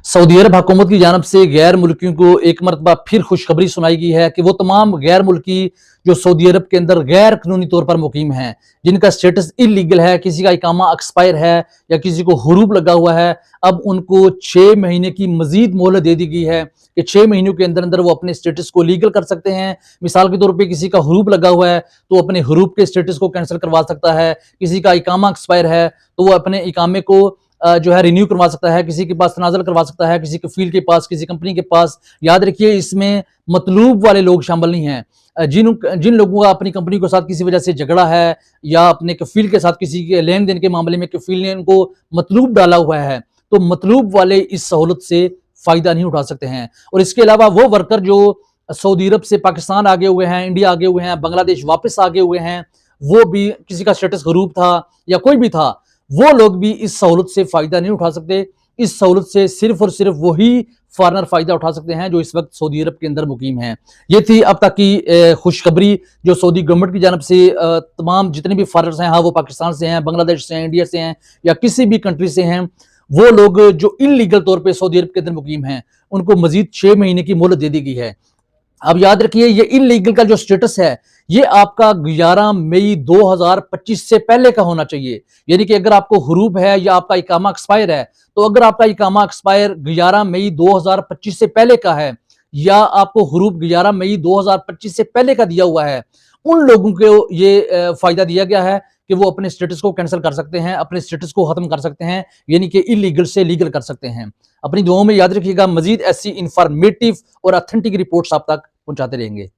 Saudi अरब हुकूमत की जानब से गैर मुल्कियों को एक मरतबा फिर खुशखबरी सुनाई गई है कि वो तमाम गैर मुल्की जो सऊदी अरब के अंदर गैर कानूनी तौर पर मुकीम हैं, जिनका स्टेटस इलीगल है, किसी का इकामा एक्सपायर है या किसी को हुरूब लगा हुआ है, अब उनको 6 महीने की मजीद मोहलत दे दी गई है कि 6 महीनों के अंदर अंदर वो अपने स्टेटस को लीगल कर सकते हैं। मिसाल के तौर पर किसी का हुरूब लगा हुआ है तो अपने हुरूब के स्टेटस को कैंसिल करवा सकता है, किसी का इकामा एक्सपायर है तो वो अपने इकामे को जो है रिन्यू करवा सकता है, किसी के पास तनाज़ुल करवा सकता है, किसी कफील के पास, किसी कंपनी के पास। याद रखिए इसमें मतलूब वाले लोग शामिल नहीं हैं। जिन लोगों का अपनी कंपनी के साथ किसी वजह से झगड़ा है या अपने कफील के साथ किसी के लेन देन के मामले में कफील ने उनको मतलूब डाला हुआ है, तो मतलूब वाले इस सहूलत से फायदा नहीं उठा सकते हैं। और इसके अलावा वो वर्कर जो सऊदी अरब से पाकिस्तान आगे हुए हैं, इंडिया आगे हुए हैं, बांग्लादेश वापस आगे हुए हैं, वो भी किसी का स्टेटस गरूब था या कोई भी था, वो लोग भी इस सहूलत से फायदा नहीं उठा सकते। इस सहूलत से सिर्फ और सिर्फ वही फॉरनर फायदा उठा सकते हैं जो इस वक्त सऊदी अरब के अंदर मुकीम हैं। ये थी अब तक की खुशखबरी जो सऊदी गवर्नमेंट की जानब से तमाम जितने भी फॉरनर्स हैं, हाँ वो पाकिस्तान से हैं, बांग्लादेश से हैं, इंडिया से हैं या किसी भी कंट्री से हैं, वो लोग जो इलीगल तौर पर सऊदी अरब के अंदर मुकीम हैं, उनको मजीद 6 महीने की मोहलत दे दी गई है। अब याद रखिए ये इलीगल का जो स्टेटस है ये आपका 11 मई 2025 से पहले का होना चाहिए। यानी कि अगर आपको हुरूब है या आपका इकामा एक्सपायर है, तो अगर आपका इकामा एक्सपायर 11 मई 2025 से पहले का है या आपको हुरूब 11 मई 2025 से पहले का दिया हुआ है, उन लोगों को ये फायदा दिया गया है कि वो अपने स्टेटस को कैंसिल कर सकते हैं, अपने स्टेटस को खत्म कर सकते हैं, यानी कि इलीगल से लीगल कर सकते हैं। अपनी दुआओं में याद रखिएगा, मजीद ऐसी इंफॉर्मेटिव और ऑथेंटिक रिपोर्ट्स आप तक पहुंचाते रहेंगे।